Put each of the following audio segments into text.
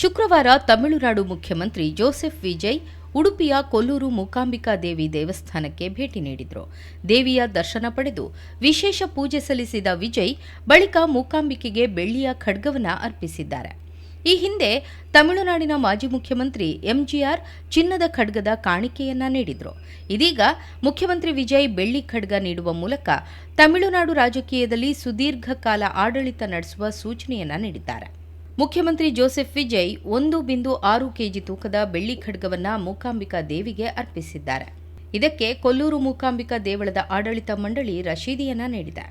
ಶುಕ್ರವಾರ ತಮಿಳುನಾಡು ಮುಖ್ಯಮಂತ್ರಿ ಜೋಸೆಫ್ ವಿಜಯ್ ಉಡುಪಿಯ ಕೊಲ್ಲೂರು ಮೂಕಾಂಬಿಕಾ ದೇವಿ ದೇವಸ್ಥಾನಕ್ಕೆ ಭೇಟಿ ನೀಡಿದರು. ದೇವಿಯ ದರ್ಶನ ಪಡೆದು ವಿಶೇಷ ಪೂಜೆ ಸಲ್ಲಿಸಿದ ವಿಜಯ್ ಬಳಿಕ ಮೂಕಾಂಬಿಕೆಗೆ ಬೆಳ್ಳಿಯ ಖಡ್ಗವನ್ನು ಅರ್ಪಿಸಿದ್ದಾರೆ. ಈ ಹಿಂದೆ ತಮಿಳುನಾಡಿನ ಮಾಜಿ ಮುಖ್ಯಮಂತ್ರಿ ಎಂಜಿಆರ್ ಚಿನ್ನದ ಖಡ್ಗದ ಕಾಣಿಕೆಯನ್ನ ನೀಡಿದ್ರು. ಇದೀಗ ಮುಖ್ಯಮಂತ್ರಿ ವಿಜಯ್ ಬೆಳ್ಳಿ ಖಡ್ಗ ನೀಡುವ ಮೂಲಕ ತಮಿಳುನಾಡು ರಾಜಕೀಯದಲ್ಲಿ ಸುದೀರ್ಘ ಕಾಲ ಆಡಳಿತ ನಡೆಸುವ ಸೂಚನೆಯನ್ನ ನೀಡಿದ್ದಾರೆ. ಮುಖ್ಯಮಂತ್ರಿ ಜೋಸೆಫ್ ವಿಜಯ್ 1.6 ಕೆಜಿ ತೂಕದ ಬೆಳ್ಳಿ ಖಡ್ಗವನ್ನು ಮೂಕಾಂಬಿಕಾ ದೇವಿಗೆ ಅರ್ಪಿಸಿದ್ದಾರೆ. ಇದಕ್ಕೆ ಕೊಲ್ಲೂರು ಮೂಕಾಂಬಿಕಾ ದೇವಳದ ಆಡಳಿತ ಮಂಡಳಿ ರಶೀದಿಯನ್ನ ನೀಡಿದೆ.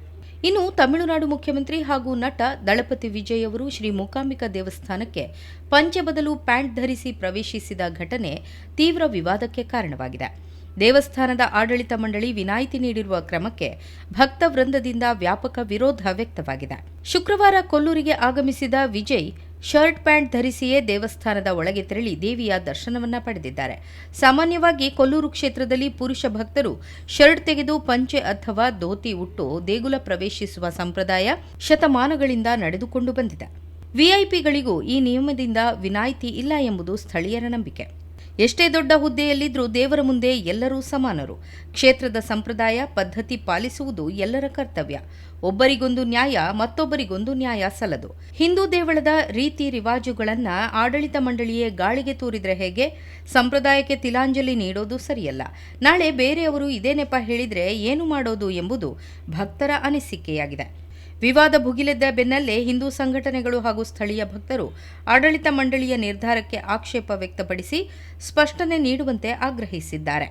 ಇನ್ನು ತಮಿಳುನಾಡು ಮುಖ್ಯಮಂತ್ರಿ ಹಾಗೂ ನಟ ದಳಪತಿ ವಿಜಯ್ ಅವರು ಶ್ರೀ ಮೂಕಾಂಬಿಕಾ ದೇವಸ್ಥಾನಕ್ಕೆ ಪಂಚೆ ಬದಲು ಪ್ಯಾಂಟ್ ಧರಿಸಿ ಪ್ರವೇಶಿಸಿದ ಘಟನೆ ತೀವ್ರ ವಿವಾದಕ್ಕೆ ಕಾರಣವಾಗಿದೆ. ದೇವಸ್ಥಾನದ ಆಡಳಿತ ಮಂಡಳಿ ವಿನಾಯಿತಿ ನೀಡಿರುವ ಕ್ರಮಕ್ಕೆ ಭಕ್ತ ವೃಂದದಿಂದ ವ್ಯಾಪಕ ವಿರೋಧ ವ್ಯಕ್ತವಾಗಿದೆ. ಶುಕ್ರವಾರ ಕೊಲ್ಲೂರಿಗೆ ಆಗಮಿಸಿದ ವಿಜಯ್ ಶರ್ಟ್ ಪ್ಯಾಂಟ್ ಧರಿಸಿಯೇ ದೇವಸ್ಥಾನದ ಒಳಗೆ ತೆರಳಿ ದೇವಿಯ ದರ್ಶನವನ್ನ ಪಡೆದಿದ್ದಾರೆ. ಸಾಮಾನ್ಯವಾಗಿ ಕೊಲ್ಲೂರು ಕ್ಷೇತ್ರದಲ್ಲಿ ಪುರುಷ ಭಕ್ತರು ಶರ್ಟ್ ತೆಗೆದು ಪಂಚೆ ಅಥವಾ ಧೋತಿ ಉಟ್ಟು ದೇಗುಲ ಪ್ರವೇಶಿಸುವ ಸಂಪ್ರದಾಯ ಶತಮಾನಗಳಿಂದ ನಡೆದುಕೊಂಡು ಬಂದಿದೆ. ವಿಐಪಿಗಳಿಗೂ ಈ ನಿಯಮದಿಂದ ವಿನಾಯಿತಿ ಇಲ್ಲ ಎಂಬುದು ಸ್ಥಳೀಯರ ನಂಬಿಕೆ. ಎಷ್ಟೇ ದೊಡ್ಡ ಹುದ್ದೆಯಲ್ಲಿದ್ದರೂ ದೇವರ ಮುಂದೆ ಎಲ್ಲರೂ ಸಮಾನರು. ಕ್ಷೇತ್ರದ ಸಂಪ್ರದಾಯ ಪದ್ಧತಿ ಪಾಲಿಸುವುದು ಎಲ್ಲರ ಕರ್ತವ್ಯ. ಒಬ್ಬರಿಗೊಂದು ನ್ಯಾಯ, ಮತ್ತೊಬ್ಬರಿಗೊಂದು ನ್ಯಾಯ ಸಲ್ಲದು. ಹಿಂದೂ ದೇವಳದ ರೀತಿ ರಿವಾಜುಗಳನ್ನು ಆಡಳಿತ ಮಂಡಳಿಯೇ ಗಾಳಿಗೆ ತೂರಿದ್ರೆ ಹೇಗೆ? ಸಂಪ್ರದಾಯಕ್ಕೆ ತಿಲಾಂಜಲಿ ನೀಡೋದು ಸರಿಯಲ್ಲ. ನಾಳೆ ಬೇರೆಯವರು ಇದೇ ನೆಪ ಹೇಳಿದ್ರೆ ಏನು ಮಾಡೋದು ಎಂಬುದು ಭಕ್ತರ ಅನಿಸಿಕೆಯಾಗಿದೆ. ವಿವಾದ ಭುಗಿಲೆದ್ದ ಬೆನ್ನಲ್ಲೇ ಹಿಂದೂ ಸಂಘಟನೆಗಳು ಹಾಗೂ ಸ್ಥಳೀಯ ಭಕ್ತರು ಆಡಳಿತ ಮಂಡಳಿಯ ನಿರ್ಧಾರಕ್ಕೆ ಆಕ್ಷೇಪ ವ್ಯಕ್ತಪಡಿಸಿ ಸ್ಪಷ್ಟನೆ ನೀಡುವಂತೆ ಆಗ್ರಹಿಸಿದ್ದಾರೆ.